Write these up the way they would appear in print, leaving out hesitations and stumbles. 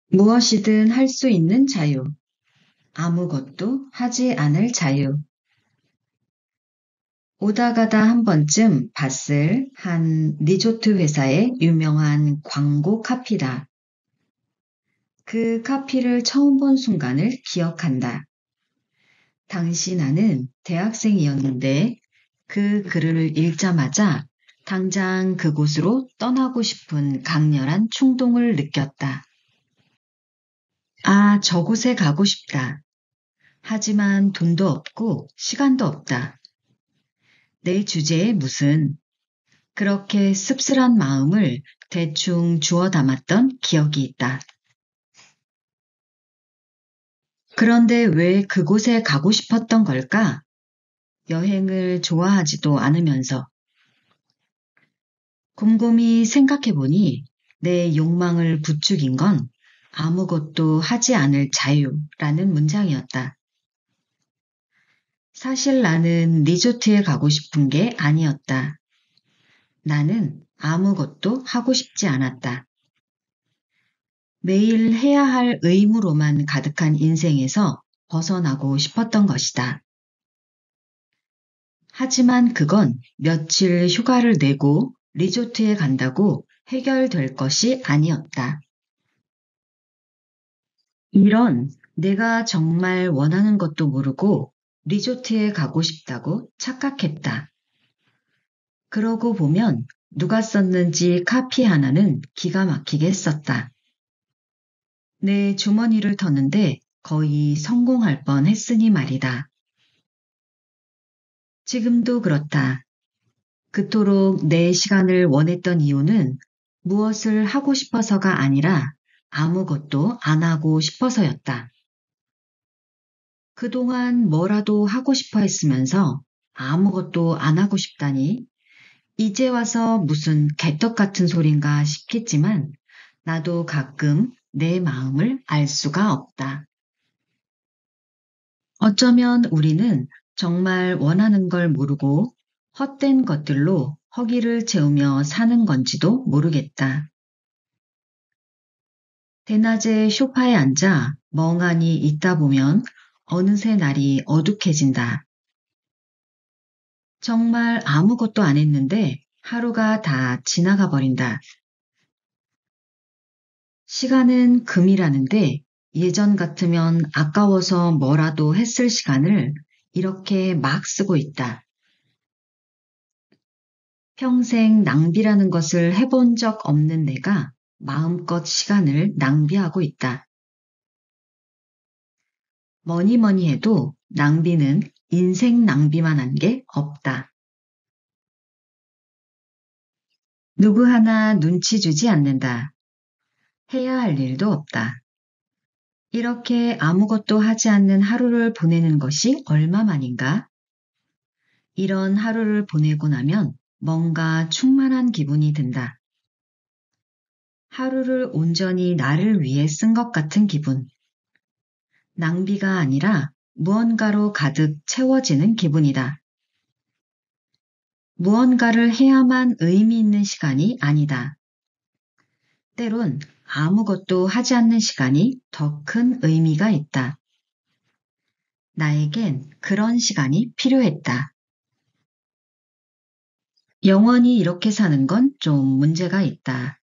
무엇이든 할 수 있는 자유, 아무것도 하지 않을 자유. 오다 가다 한 번쯤 봤을 한 리조트 회사의 유명한 광고 카피다. 그 카피를 처음 본 순간을 기억한다. 당시 나는 대학생이었는데 그 글을 읽자마자 당장 그곳으로 떠나고 싶은 강렬한 충동을 느꼈다. 아, 저곳에 가고 싶다. 하지만 돈도 없고 시간도 없다. 내 주제에 무슨 그렇게 씁쓸한 마음을 대충 주워 담았던 기억이 있다. 그런데 왜 그곳에 가고 싶었던 걸까? 여행을 좋아하지도 않으면서 곰곰이 생각해보니 내 욕망을 부추긴 건 아무것도 하지 않을 자유라는 문장이었다. 사실 나는 리조트에 가고 싶은 게 아니었다. 나는 아무것도 하고 싶지 않았다. 매일 해야 할 의무로만 가득한 인생에서 벗어나고 싶었던 것이다. 하지만 그건 며칠 휴가를 내고 리조트에 간다고 해결될 것이 아니었다. 이런 내가 정말 원하는 것도 모르고 리조트에 가고 싶다고 착각했다. 그러고 보면 누가 썼는지 카피 하나는 기가 막히게 썼다. 내 주머니를 터는데 거의 성공할 뻔 했으니 말이다. 지금도 그렇다. 그토록 내 시간을 원했던 이유는 무엇을 하고 싶어서가 아니라 아무것도 안 하고 싶어서였다. 그동안 뭐라도 하고 싶어 했으면서 아무것도 안 하고 싶다니 이제 와서 무슨 개떡 같은 소린가 싶겠지만 나도 가끔 내 마음을 알 수가 없다. 어쩌면 우리는 정말 원하는 걸 모르고 헛된 것들로 허기를 채우며 사는 건지도 모르겠다. 대낮에 소파에 앉아 멍하니 있다 보면 어느새 날이 어둑해진다. 정말 아무것도 안 했는데 하루가 다 지나가 버린다. 시간은 금이라는데 예전 같으면 아까워서 뭐라도 했을 시간을 이렇게 막 쓰고 있다. 평생 낭비라는 것을 해본 적 없는 내가 마음껏 시간을 낭비하고 있다. 뭐니 뭐니 해도 낭비는 인생 낭비만 한 게 없다. 누구 하나 눈치 주지 않는다. 해야 할 일도 없다. 이렇게 아무것도 하지 않는 하루를 보내는 것이 얼마만인가? 이런 하루를 보내고 나면 뭔가 충만한 기분이 든다. 하루를 온전히 나를 위해 쓴 것 같은 기분. 낭비가 아니라 무언가로 가득 채워지는 기분이다. 무언가를 해야만 의미 있는 시간이 아니다. 때론 아무것도 하지 않는 시간이 더 큰 의미가 있다. 나에겐 그런 시간이 필요했다. 영원히 이렇게 사는 건 좀 문제가 있다.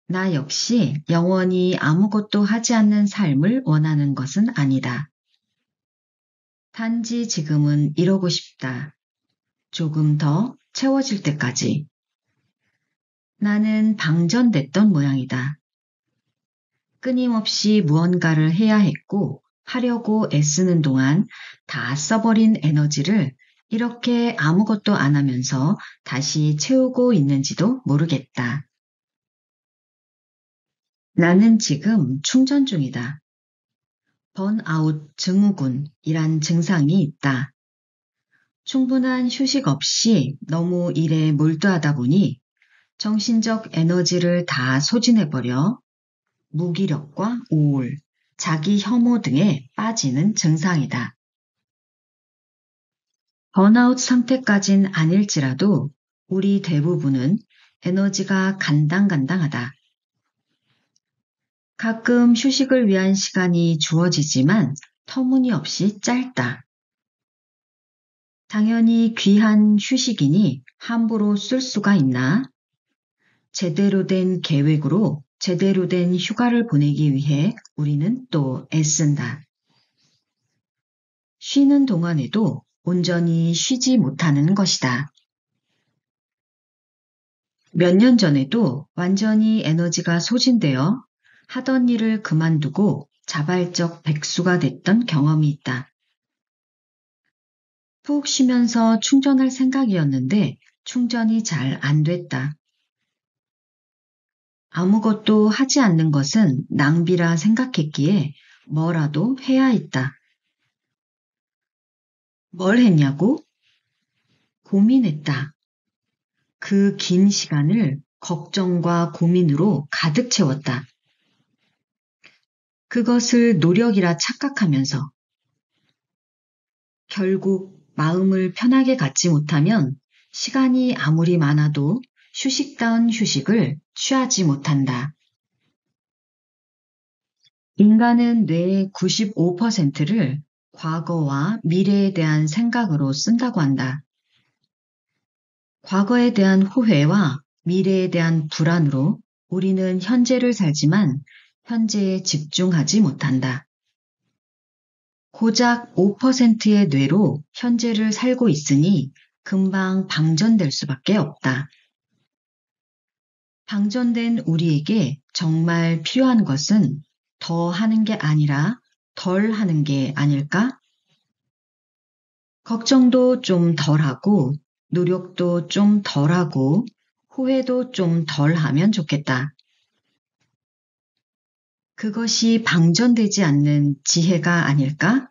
나 역시 영원히 아무것도 하지 않는 삶을 원하는 것은 아니다. 단지 지금은 이러고 싶다. 조금 더 채워질 때까지. 나는 방전됐던 모양이다. 끊임없이 무언가를 해야 했고 하려고 애쓰는 동안 다 써버린 에너지를 이렇게 아무것도 안 하면서 다시 채우고 있는지도 모르겠다. 나는 지금 충전 중이다. 번아웃 증후군이란 증상이 있다. 충분한 휴식 없이 너무 일에 몰두하다 보니 정신적 에너지를 다 소진해버려 무기력과 우울, 자기 혐오 등에 빠지는 증상이다. 번아웃 상태까진 아닐지라도 우리 대부분은 에너지가 간당간당하다. 가끔 휴식을 위한 시간이 주어지지만 터무니없이 짧다. 당연히 귀한 휴식이니 함부로 쓸 수가 있나? 제대로 된 계획으로 제대로 된 휴가를 보내기 위해 우리는 또 애쓴다. 쉬는 동안에도 온전히 쉬지 못하는 것이다. 몇 년 전에도 완전히 에너지가 소진되어 하던 일을 그만두고 자발적 백수가 됐던 경험이 있다. 푹 쉬면서 충전할 생각이었는데 충전이 잘 안 됐다. 아무것도 하지 않는 것은 낭비라 생각했기에 뭐라도 해야 했다. 뭘 했냐고? 고민했다. 그 긴 시간을 걱정과 고민으로 가득 채웠다. 그것을 노력이라 착각하면서 결국 마음을 편하게 갖지 못하면 시간이 아무리 많아도 휴식다운 휴식을 취하지 못한다. 인간은 뇌의 95%를 과거와 미래에 대한 생각으로 쓴다고 한다. 과거에 대한 후회와 미래에 대한 불안으로 우리는 현재를 살지만 현재에 집중하지 못한다. 고작 5%의 뇌로 현재를 살고 있으니 금방 방전될 수밖에 없다. 방전된 우리에게 정말 필요한 것은 더 하는 게 아니라 덜 하는 게 아닐까? 걱정도 좀 덜하고, 노력도 좀 덜하고, 후회도 좀 덜하면 좋겠다. 그것이 방전되지 않는 지혜가 아닐까?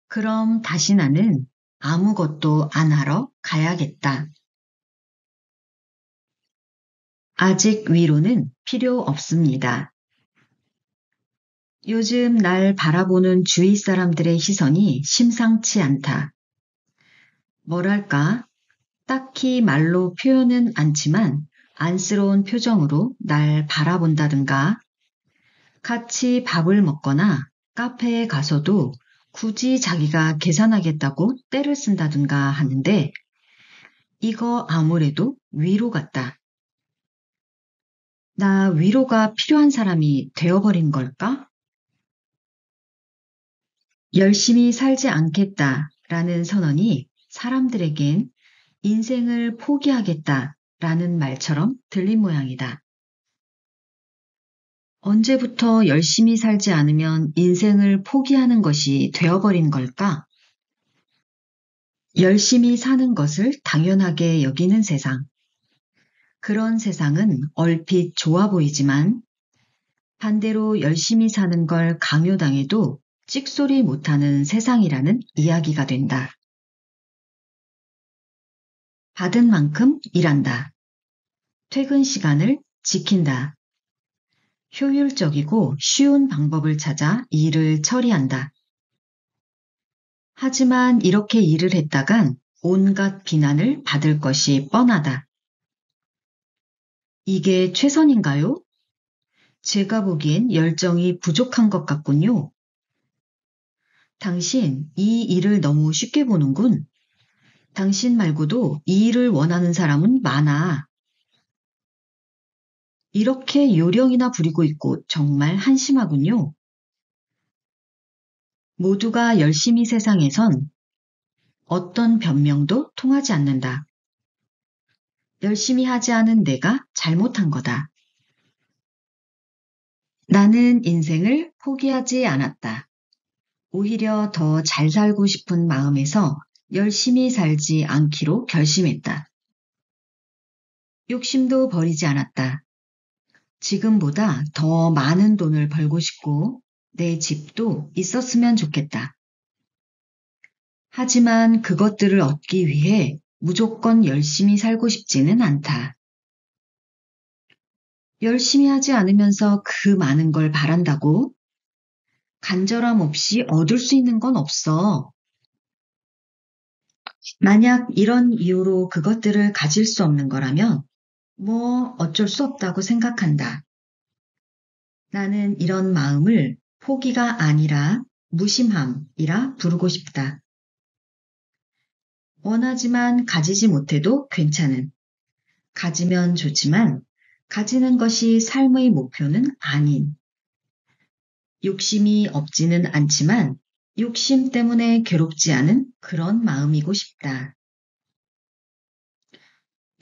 그럼 다시 나는 아무것도 안 하러 가야겠다. 아직 위로는 필요 없습니다. 요즘 날 바라보는 주위 사람들의 시선이 심상치 않다. 뭐랄까, 딱히 말로 표현은 않지만 안쓰러운 표정으로 날 바라본다든가, 같이 밥을 먹거나 카페에 가서도 굳이 자기가 계산하겠다고 떼를 쓴다든가 하는데, 이거 아무래도 위로 같다. 나 위로가 필요한 사람이 되어버린 걸까? 열심히 살지 않겠다라는 선언이 사람들에겐 인생을 포기하겠다라는 말처럼 들린 모양이다. 언제부터 열심히 살지 않으면 인생을 포기하는 것이 되어버린 걸까? 열심히 사는 것을 당연하게 여기는 세상. 그런 세상은 얼핏 좋아 보이지만 반대로 열심히 사는 걸 강요당해도 찍소리 못하는 세상이라는 이야기가 된다. 받은 만큼 일한다. 퇴근 시간을 지킨다. 효율적이고 쉬운 방법을 찾아 일을 처리한다. 하지만 이렇게 일을 했다간 온갖 비난을 받을 것이 뻔하다. 이게 최선인가요? 제가 보기엔 열정이 부족한 것 같군요. 당신 이 일을 너무 쉽게 보는군. 당신 말고도 이 일을 원하는 사람은 많아. 이렇게 요령이나 부리고 있고 정말 한심하군요. 모두가 열심히 세상에선 어떤 변명도 통하지 않는다. 열심히 하지 않은 내가 잘못한 거다. 나는 인생을 포기하지 않았다. 오히려 더 잘 살고 싶은 마음에서 열심히 살지 않기로 결심했다. 욕심도 버리지 않았다. 지금보다 더 많은 돈을 벌고 싶고 내 집도 있었으면 좋겠다. 하지만 그것들을 얻기 위해 무조건 열심히 살고 싶지는 않다. 열심히 하지 않으면서 그 많은 걸 바란다고? 간절함 없이 얻을 수 있는 건 없어. 만약 이런 이유로 그것들을 가질 수 없는 거라면 뭐 어쩔 수 없다고 생각한다. 나는 이런 마음을 포기가 아니라 무심함이라 부르고 싶다. 원하지만 가지지 못해도 괜찮은, 가지면 좋지만 가지는 것이 삶의 목표는 아닌, 욕심이 없지는 않지만 욕심 때문에 괴롭지 않은 그런 마음이고 싶다.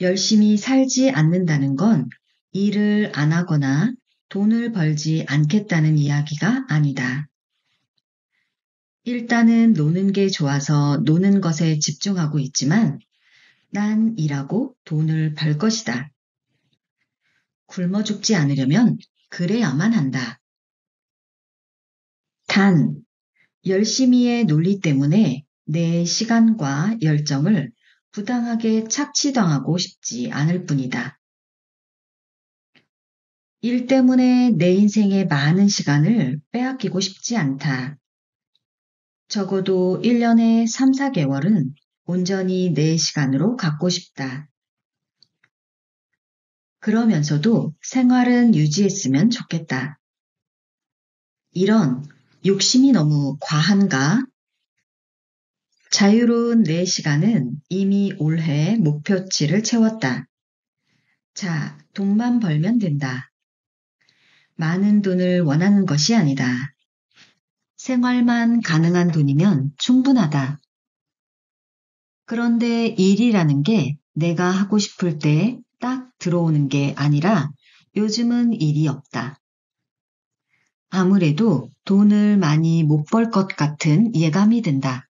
열심히 살지 않는다는 건 일을 안 하거나 돈을 벌지 않겠다는 이야기가 아니다. 일단은 노는 게 좋아서 노는 것에 집중하고 있지만 난 일하고 돈을 벌 것이다. 굶어 죽지 않으려면 그래야만 한다. 단, 열심히의 논리 때문에 내 시간과 열정을 부당하게 착취당하고 싶지 않을 뿐이다. 일 때문에 내 인생의 많은 시간을 빼앗기고 싶지 않다. 적어도 1년에 3, 4개월은 온전히 내 시간으로 갖고 싶다. 그러면서도 생활은 유지했으면 좋겠다. 이런 욕심이 너무 과한가? 자유로운 내 시간은 이미 올해 목표치를 채웠다. 자, 돈만 벌면 된다. 많은 돈을 원하는 것이 아니다. 생활만 가능한 돈이면 충분하다. 그런데 일이라는 게 내가 하고 싶을 때 딱 들어오는 게 아니라 요즘은 일이 없다. 아무래도 돈을 많이 못 벌 것 같은 예감이 든다.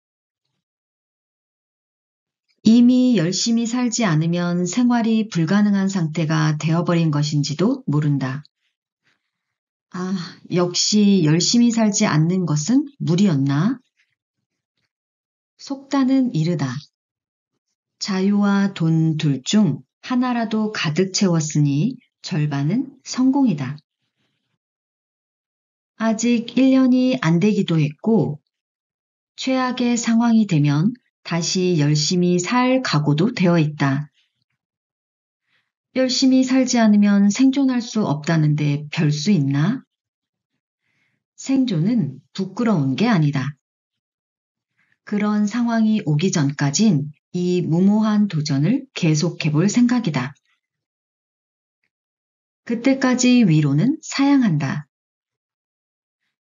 이미 열심히 살지 않으면 생활이 불가능한 상태가 되어버린 것인지도 모른다. 아, 역시 열심히 살지 않는 것은 무리였나? 속단은 이르다. 자유와 돈 둘 중 하나라도 가득 채웠으니 절반은 성공이다. 아직 1년이 안 되기도 했고, 최악의 상황이 되면 다시 열심히 살 각오도 되어 있다. 열심히 살지 않으면 생존할 수 없다는데 별 수 있나? 생존은 부끄러운 게 아니다. 그런 상황이 오기 전까진 이 무모한 도전을 계속해 볼 생각이다. 그때까지 위로는 사양한다.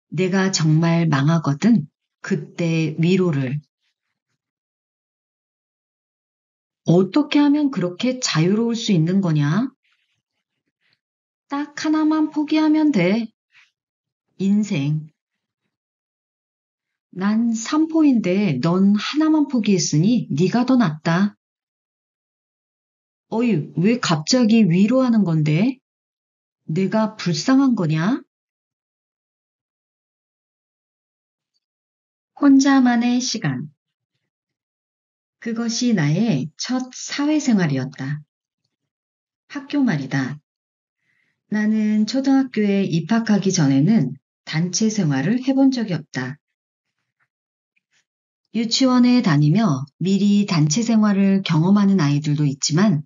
내가 정말 망하거든 그때 위로를. 어떻게 하면 그렇게 자유로울 수 있는 거냐? 딱 하나만 포기하면 돼. 인생. 난 삼포인데 넌 하나만 포기했으니 네가 더 낫다. 어이, 왜 갑자기 위로하는 건데? 내가 불쌍한 거냐? 혼자만의 시간. 그것이 나의 첫 사회생활이었다. 학교 말이다. 나는 초등학교에 입학하기 전에는 단체 생활을 해본 적이 없다. 유치원에 다니며 미리 단체 생활을 경험하는 아이들도 있지만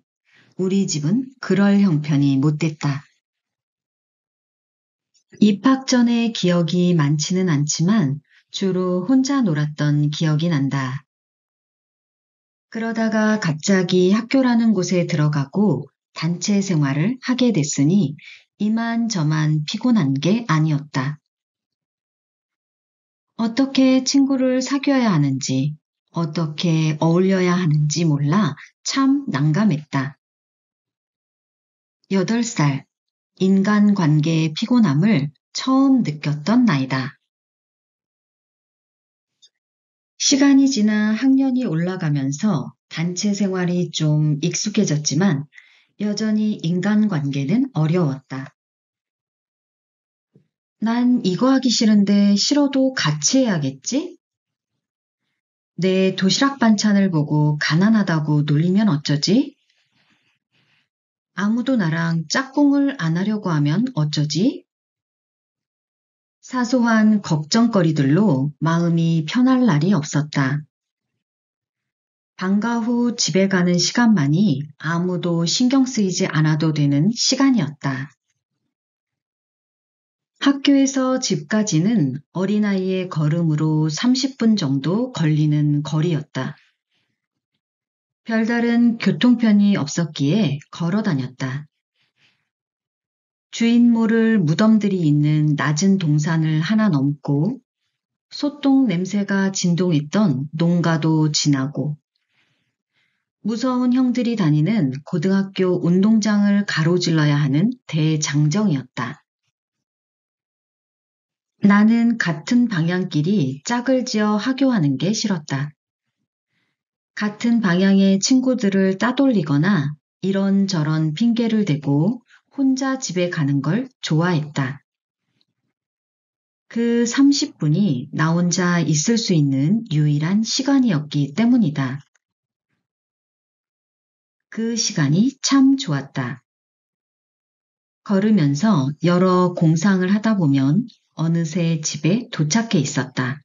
우리 집은 그럴 형편이 못 됐다. 입학 전에 기억이 많지는 않지만 주로 혼자 놀았던 기억이 난다. 그러다가 갑자기 학교라는 곳에 들어가고 단체 생활을 하게 됐으니 이만저만 피곤한 게 아니었다. 어떻게 친구를 사귀어야 하는지, 어떻게 어울려야 하는지 몰라 참 난감했다. 8살, 인간관계의 피곤함을 처음 느꼈던 나이다. 시간이 지나 학년이 올라가면서 단체 생활이 좀 익숙해졌지만 여전히 인간관계는 어려웠다. 난 이거 하기 싫은데 싫어도 같이 해야겠지? 내 도시락 반찬을 보고 가난하다고 놀리면 어쩌지? 아무도 나랑 짝꿍을 안 하려고 하면 어쩌지? 사소한 걱정거리들로 마음이 편할 날이 없었다. 방과 후 집에 가는 시간만이 아무도 신경 쓰이지 않아도 되는 시간이었다. 학교에서 집까지는 어린아이의 걸음으로 30분 정도 걸리는 거리였다. 별다른 교통편이 없었기에 걸어 다녔다. 주인 모를 무덤들이 있는 낮은 동산을 하나 넘고 소똥 냄새가 진동했던 농가도 지나고 무서운 형들이 다니는 고등학교 운동장을 가로질러야 하는 대장정이었다. 나는 같은 방향끼리 짝을 지어 하교하는 게 싫었다. 같은 방향의 친구들을 따돌리거나 이런저런 핑계를 대고 혼자 집에 가는 걸 좋아했다. 그 30분이 나 혼자 있을 수 있는 유일한 시간이었기 때문이다. 그 시간이 참 좋았다. 걸으면서 여러 공상을 하다 보면 어느새 집에 도착해 있었다.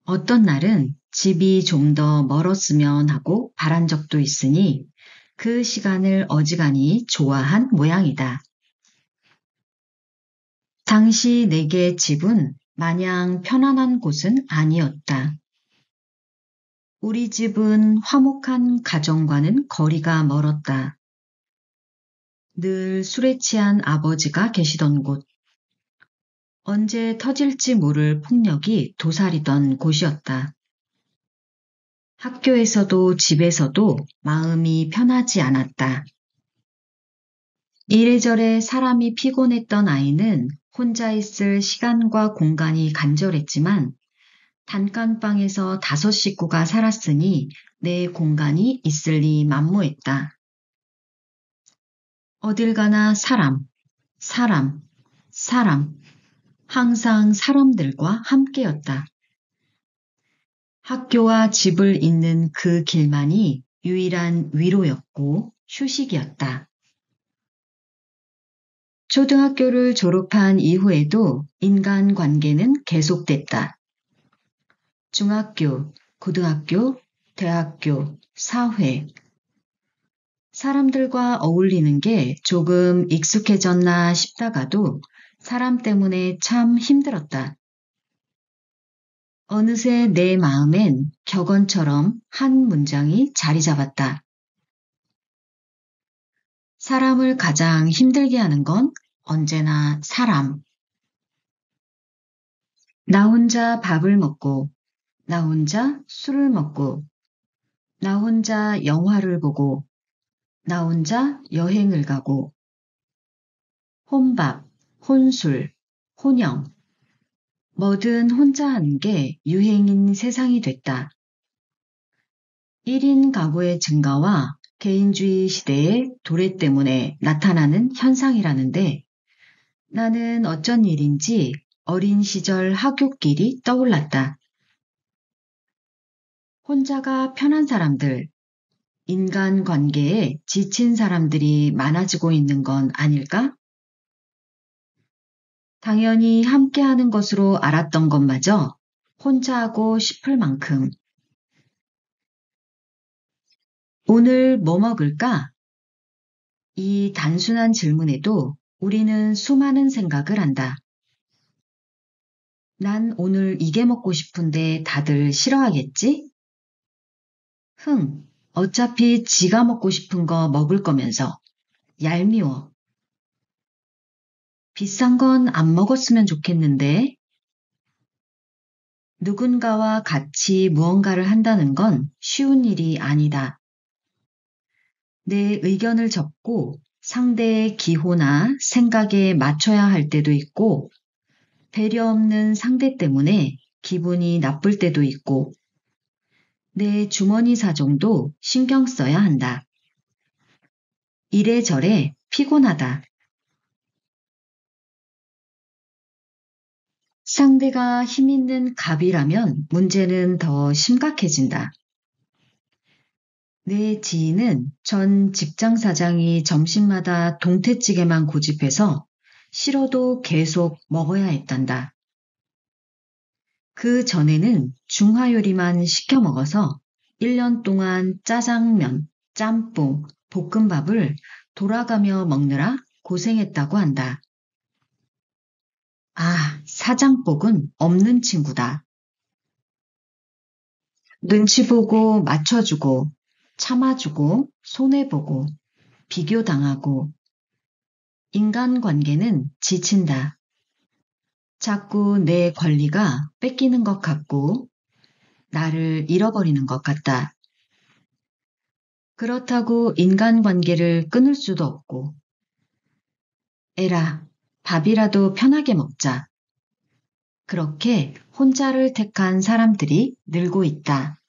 어떤 날은 집이 좀 더 멀었으면 하고 바란 적도 있으니 그 시간을 어지간히 좋아한 모양이다. 당시 내게 집은 마냥 편안한 곳은 아니었다. 우리 집은 화목한 가정과는 거리가 멀었다. 늘 술에 취한 아버지가 계시던 곳, 언제 터질지 모를 폭력이 도사리던 곳이었다. 학교에서도 집에서도 마음이 편하지 않았다. 이래저래 사람이 피곤했던 아이는 혼자 있을 시간과 공간이 간절했지만 단칸방에서 5식구가 살았으니 내 공간이 있을 리 만무했다. 어딜 가나 사람, 사람, 사람, 항상 사람들과 함께였다. 학교와 집을 잇는 그 길만이 유일한 위로였고 휴식이었다. 초등학교를 졸업한 이후에도 인간관계는 계속됐다. 중학교, 고등학교, 대학교, 사회. 사람들과 어울리는 게 조금 익숙해졌나 싶다가도 사람 때문에 참 힘들었다. 어느새 내 마음엔 격언처럼 한 문장이 자리 잡았다. 사람을 가장 힘들게 하는 건 언제나 사람. 나 혼자 밥을 먹고, 나 혼자 술을 먹고, 나 혼자 영화를 보고, 나 혼자 여행을 가고, 혼밥, 혼술, 혼영. 뭐든 혼자 하는 게 유행인 세상이 됐다. 1인 가구의 증가와 개인주의 시대의 도래 때문에 나타나는 현상이라는데 나는 어쩐 일인지 어린 시절 하굣길이 떠올랐다. 혼자가 편한 사람들, 인간관계에 지친 사람들이 많아지고 있는 건 아닐까? 당연히 함께하는 것으로 알았던 것마저 혼자 하고 싶을 만큼. 오늘 뭐 먹을까? 이 단순한 질문에도 우리는 수많은 생각을 한다. 난 오늘 이게 먹고 싶은데 다들 싫어하겠지? 어차피 지가 먹고 싶은 거 먹을 거면서. 얄미워. 비싼 건 안 먹었으면 좋겠는데. 누군가와 같이 무언가를 한다는 건 쉬운 일이 아니다. 내 의견을 적고 상대의 기호나 생각에 맞춰야 할 때도 있고, 배려 없는 상대 때문에 기분이 나쁠 때도 있고, 내 주머니 사정도 신경 써야 한다. 이래저래 피곤하다. 상대가 힘있는 갑이라면 문제는 더 심각해진다. 내 지인은 전 직장 사장이 점심마다 동태찌개만 고집해서 싫어도 계속 먹어야 했단다. 그 전에는 중화요리만 시켜 먹어서 1년 동안 짜장면, 짬뽕, 볶음밥을 돌아가며 먹느라 고생했다고 한다. 사장복은 없는 친구다. 눈치 보고 맞춰주고, 참아주고, 손해보고, 비교당하고, 인간관계는 지친다. 자꾸 내 권리가 뺏기는 것 같고, 나를 잃어버리는 것 같다. 그렇다고 인간관계를 끊을 수도 없고, 에라, 밥이라도 편하게 먹자. 그렇게 혼자를 택한 사람들이 늘고 있다.